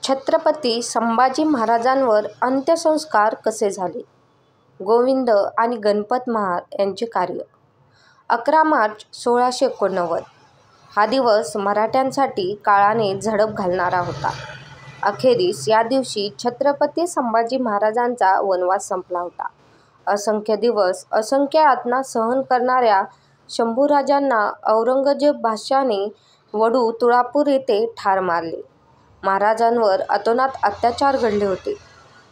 छत्रपती संभाजी महाराजांवर अंत्यसंस्कार कसे झाले? गोविंद आणि गणपत महार यांचे कार्य. 11 मार्च 1689 हा दिवस मराठ्यांसाठी काळाने झडप घालणारा होता. अखेरीस या दिवशी छत्रपती संभाजी महाराजांचा वनवास संपला होता. असंख्य दिवस असंख्य यातना सहन करणाऱ्या शंभूराजांना औरंगजेब बादशाहाने वडू तुळापूर येथे ठार मारले. महाराजांवर अतोनात अत्याचार घडले होते.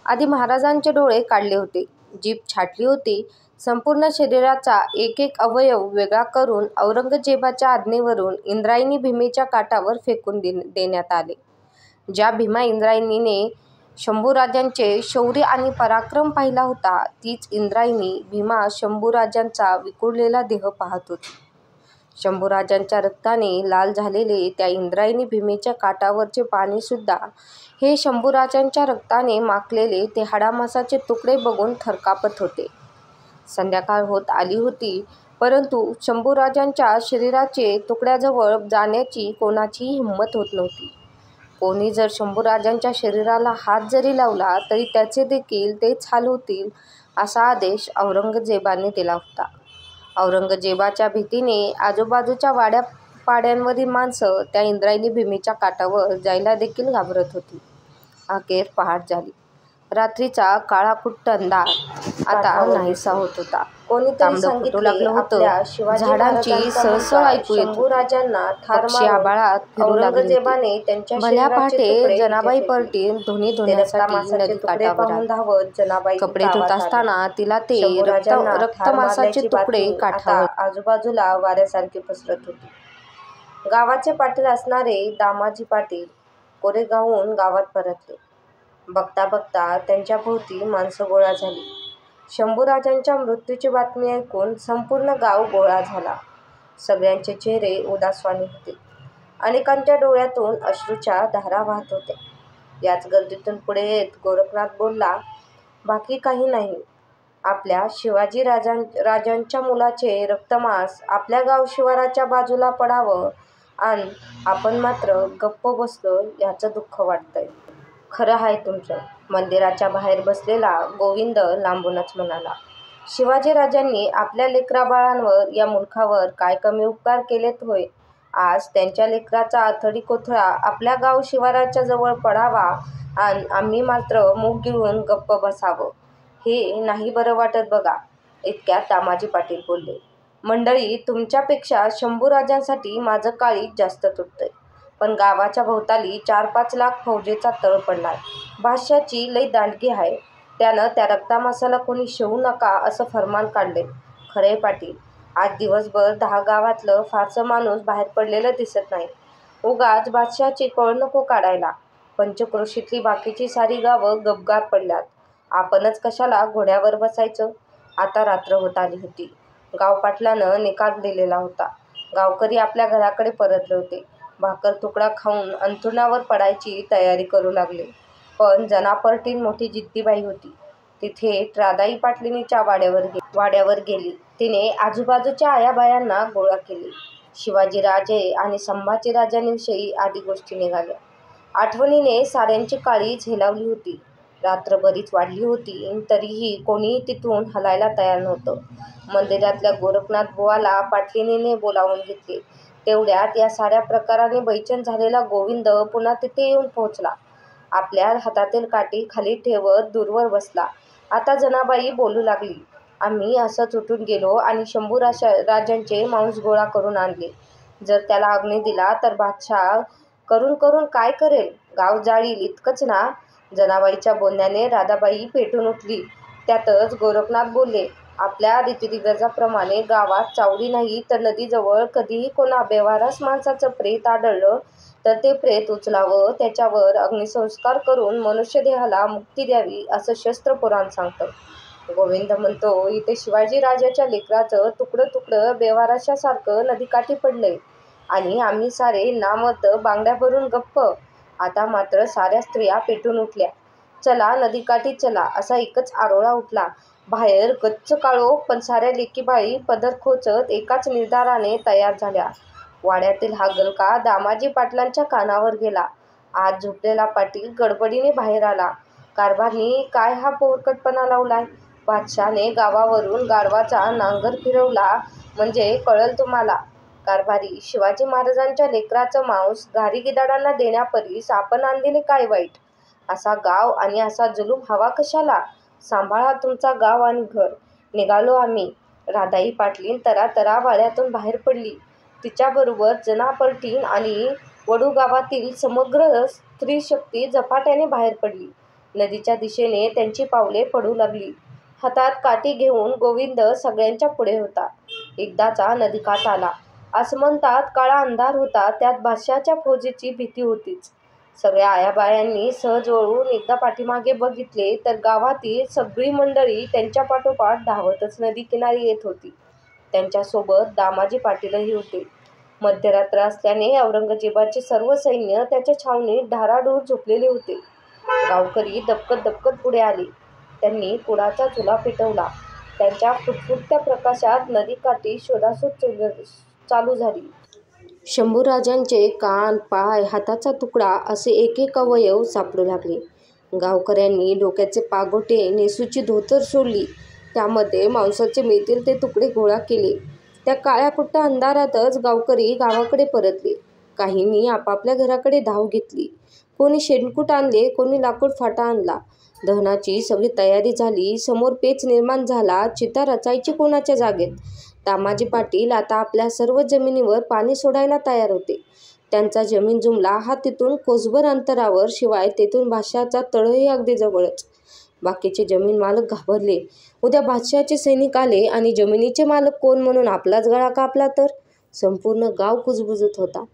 आधी महाराजांचे डोळे काढले होते, जीभ छाटली होती. संपूर्ण शरीराचा एक एक अवयव वेगळा करून औरंगजेबाच्या आज्ञेवरून इंद्रायणी भीमेच्या काठावर फेकून देण्यात आले. ज्या भीमा इंद्रायणीने शंभूराजांचे शौर्य आणि पराक्रम पाहिला होता, तीच इंद्रायणी भीमा शंभूराजांचा विखुरलेला देह पाहत होती. शंभूराजांच्या रक्ताने लाल झालेले त्या इंद्रायणी भीमेच्या काठावरचे पाणी सुद्धा हे शंभूराजांच्या रक्ताने माखलेले ते हाडामासाचे तुकडे बघून थरकापत होते. संध्याकाळ होत आली होती, परंतु शंभूराजांच्या शरीराचे तुकड्याजवळ जाण्याची कोणाचीही हिंमत होत नव्हती. कोणी जर शंभूराजांच्या शरीराला हात जरी लावला तरी त्याचे देखील तेच हाल होतील असा आदेश औरंगजेबाने दिला होता. औरंगजेबाच्या भीतीने आजूबाजूच्या वाड्यापाड्यांवरील माणसं त्या इंद्रायणी भीमेच्या काठावर जायला देखील घाबरत होती. अखेर पहाट झाली. रात्रीचा काळाकुट्ट अंधार आता नाहीसा होत होता. कोणीतरी सांगितले लागलं होतं. झाडांची सळसळ ऐकू येत होती. पक्षी आभाळात फिरू लागले होते. भल्या पहाटे जनाबाई परटीन धुणी धुण्यासाठी नदीकाठावर आली. कपडे धुत असताना तिला ते रक्तमासाचे तुकडे काठावर आजूबाजूला वाऱ्यासारखे पसरत होते. गावाचे पाटील असणारे दामाजी पाटील कोरेगावहून गावात परतले. बघता बघता त्यांच्या भोवती माणसं गोळा झाली. शंभूराजांच्या मृत्यूची बातमी ऐकून संपूर्ण गाव गोळा झाला. सगळ्यांचे चेहरे उदासवाणी होते. अनेकांच्या डोळ्यातून अश्रूच्या धारा वाहत होत्या. याच गर्दीतून पुढे येत गोरखनाथ बोलला, बाकी काही नाही. आपल्या शिवाजी राजांच्या मुलाचे रक्तमांस आपल्या गाव शिवाराच्या बाजूला पडावं आणि आपण मात्र गप्प बसलो याचं दुःख वाटतंय. खरं आहे तुमचं, मंदिराच्या बाहेर बसलेला गोविंद लांबूनच म्हणाला. शिवाजी राजांनी आपल्या लेकराबाळांवर या मुलखावर काय कमी उपकार केलेत होय. आज त्यांच्या लेकराचा आथडी कोथळा आपल्या गाव शिवाराच्या जवळ पडावा आणि आम्ही मात्र मूग गिळून गप्प बसावं, हे नाही बरं वाटत बघा. इतक्यात दामाजी पाटील बोलले, मंडळी, तुमच्यापेक्षा शंभूराजांसाठी माझं काळीज जास्त तुटतंय. पण गावाच्या भोवताली 4-5 लाख फौजेचा तळ पडलाय. बादशाची लई दांडगी आहे. त्यानं त्या रक्तामासाला कोणी शेवू नका असं फर्मान काढले. खरे पाटील, आज दिवसभर 10 गावातलं फारसं माणूस बाहेर पडलेलं दिसत नाही. उगाच बादशाची कळ नको काढायला. पंचक्रोशीतली बाकीची सारी गावं गपगार पडल्यात. आपणच कशाला घोड्यावर बसायचं. आता रात्र होत आली होती. गावपाटलानं निकाल दिलेला होता. गावकरी आपल्या घराकडे परतले होते. भाकर तुकडा खाऊन अंथरुणावर पडायची तयारी करू लागले. पण जनापरटीन मोठी जिद्दीबाई होती. ती थेट राधाई पाटलिनीच्या वाड्यावर गेली. तिने आजूबाजूच्या आयाबायांना गोळा केले. शिवाजीराजे आणि संभाजीराजांविषयी आधी गोष्टी निघाल्या. आठवणीने साऱ्यांची काळी झेलावली होती. रात्र बरीच वाढली होती, तरीही कोणीही तिथून हलायला तयार नव्हतं. मंदिरातल्या गोरखनाथ बुवाला पाटलिनीने बोलावून घेतले. तेवढ्यात या साऱ्या प्रकाराने बैचेन झालेला गोविंद पुन्हा तिथे येऊन पोहोचला. आपल्या हातातील काठी खाली ठेवत दूरवर बसला. आता जनाबाई बोलू लागली, आम्ही असंच उठून गेलो आणि शंभूराजांचे मांस गोळा करून आणले. जर त्याला अग्नी दिला तर बादशाह करून करून काय करेल, गाव जाळील इतकंच ना. जनाबाईच्या बोलण्याने राधाबाई पेटून उठली. त्यातच गोरखनाथ बोलले, आपल्या रीतिरिवाजाप्रमाणे गावात चावडी नाही तर नदीजवळ कधीही कोणा बेवारस माणसाचं प्रेत आढळलं तर ते प्रेत उचलावं, त्याच्यावर अग्निसंस्कार करून मनुष्यदेहाला मुक्ती द्यावी असं शस्त्र पुराण सांगतं. गोविंद म्हणतो, इथे शिवाजी राजाच्या लेकराचं तुकडं बेवारशासारखं नदीकाठी पडलंय आणि आम्ही सारे नामर्द बांगड्या भरून गप्प. आता मात्र साऱ्या स्त्रिया पेटून उठल्या. चला नदीकाठी चला असा एकच आरोळा उठला. बाहेर गच्च काळोख, पण साऱ्या लेकीबाई पदर खोचत एकाच निर्धाराने तयार झाल्या. वाड्यातील हा गलका दामाजी पाटलांच्या कानावर गेला. आज झोपलेला पाटील गडबडीने बाहेर आला. कारभारनी काय हा पोरकटपणा लावलाय? बादशाने गावावरून गाढवाचा नांगर फिरवला म्हणजे कळलं तुम्हाला. कारभारी, शिवाजी महाराजांच्या लेकराचं मांस घारी गिधाडांना देण्यापरीस आपण आणलेले काय वाईट? असा गाव आणि असा जुलूम हवा कशाला? सांभाळा तुमचा गाव आणि घर. निघालो आम्ही. राधाई पाटलीन तरातरा वाड्यातून बाहेर पडली. तिच्याबरोबर जना पलटीन आणि वडू गावातील समग्र स्त्रीशक्ती झपाट्याने बाहेर पडली. नदीच्या दिशेने त्यांची पावले पडू लागली. हातात काठी घेऊन गोविंद सगळ्यांच्या पुढे होता. एकदाचा नदीकाठ आला. आसमंतात काळा अंधार होता. त्यात बादशाच्या फौजेची भीती होतीच. सगळ्या आयाबायांनी सहज वळून एकदा पाठीमागे बघितले तर गावातील सगळी मंडळी त्यांच्या पाठोपाठ धावतच नदीकिनारी येत होती. त्यांच्यासोबत दामाजी पाटीलही होते. मध्यरात्र असल्याने औरंगजेबाचे सर्व सैन्य त्याच्या छावणीत ढाराढूर झोपलेले होते. गावकरी दबकत दबकत पुढे आले. त्यांनी कुडाचा चुला पेटवला. त्यांच्या फुटफुटत्या प्रकाशात नदीकाठी शोधाशोध चालू झाली. शंभूराजांचे कान, पाय, हाताचा तुकडा असे एक अवयव सापडू लागले. गावकऱ्यांनी डोक्याचे पागोटे, नेसूची धोतर सोडली. त्यामध्ये मांसाचे मिळतील ते तुकडे गोळा केले. त्या काळ्याकुट्ट अंधारातच गावकरी गावाकडे परतले. काहींनी आपापल्या घराकडे धाव घेतली. कोणी शेणकूट आणले, कोणी लाकूड फाटा आणला. दहनाची सगळी तयारी झाली. समोर पेच निर्माण झाला. चिता रचायची कोणाच्या जागेत? दामाजी पाटील आता आपल्या सर्व जमिनीवर पाणी सोडायला तयार होते. त्यांचा जमीन जुमला हा तिथून कोसभर अंतरावर, शिवाय तेथून बादशाचा तळही अगदी जवळच. बाकीचे जमीन मालक घाबरले. उद्या बादशाचे सैनिक आले आणि जमिनीचे मालक कोण म्हणून आपलाच गळा कापला तर? संपूर्ण गाव कुजबुजत होता.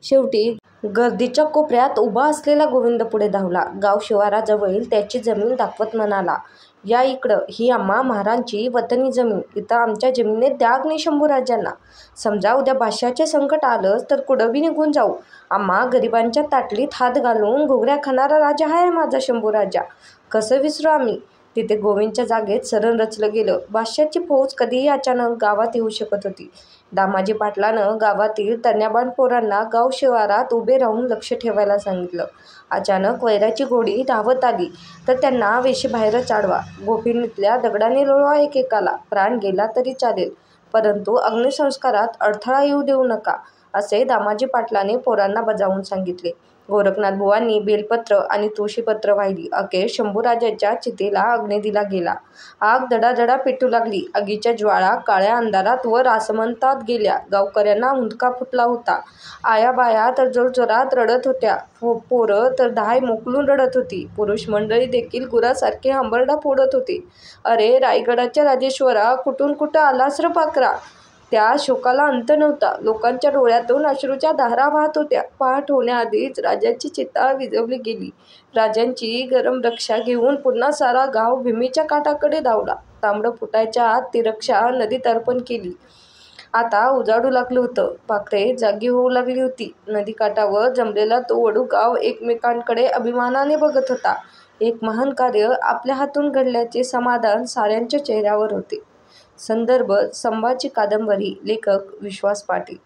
शेवटी गर्दीच्या कोपऱ्यात उभा असलेला गोविंद पुढे धावला. गाव शिवाराजवळील त्याची जमीन दाखवत म्हणाला, या इकडं, ही आम्हा महारांची वतनी जमीन. इथं आमच्या जमिनीत द्या अग्नी शंभूराजांना. समजा उद्या बादशाचे संकट आलंच तर कुठंबी निघून जाऊ. आम्हा गरिबांच्या ताटलीत हात घालून घुगऱ्या खाणारा राजा आहे माझा शंभूराजा. कसं विसरू आम्ही? तिथे गोविंदच्या जागेत सरण रचलं गेलं. बादशाची फौज कधीही अचानक गावात येऊ शकत होती. दामाजी पाटलानं गावातील तन्याबाण पोरांना गाव शिवारात उभे राहून लक्ष ठेवायला सांगितलं. अचानक वैराची घोडी धावत आली तर त्यांना वेशीबाहेरच अडवा. गोफिनीतल्या दगडाने लोळवा एकेकाला. प्राण गेला तरी चालेल, परंतु अग्निसंस्कारात अडथळा येऊ देऊ नका, असे दामाजी पाटलाने पोरांना बजावून सांगितले. गोरखनाथ बुवांनी बेलपत्र आणि तुळशीपत्र वाहिली. अखेर शंभूराजाच्या चितेला अग्नी दिला गेला. आग दडादडा पेटू लागली. आगीच्या ज्वाळा काळ्या अंधारात वर आसमंतात गेल्या. गावकऱ्यांना हुंदका फुटला होता. आयाबाया तर जोरजोरात रडत होत्या. पोरं तर दहाय मोकलून रडत होती. पुरुष मंडळी देखील गुरासारखे हंबरडा फोडत होते. अरे रायगडाच्या राजेश्वरा, कुठून कुठं आलास र पाखरा? त्या शोकाला अंत नव्हता. लोकांच्या डोळ्यातून अश्रूच्या धारा वाहत होत्या. पहाट होण्याआधीच राजाची चिता विझवली गेली. राजांची गरम रक्षा घेऊन पुन्हा सारा गाव भीमेच्या काठाकडे धावला. तांबडं फुटायच्या आत ती रक्षा नदीत अर्पण केली. आता उजाडू लागलं होतं. पाखरे जागी होऊ लागली होती. नदीकाठावर जमलेला तो वडू गाव एकमेकांकडे अभिमानाने बघत होता. एक महान कार्य आपल्या हातून घडल्याचे समाधान साऱ्यांच्या चेहऱ्यावर होते. संदर्भ संभाजी कादंबरी. लेखक विश्वास पाटील.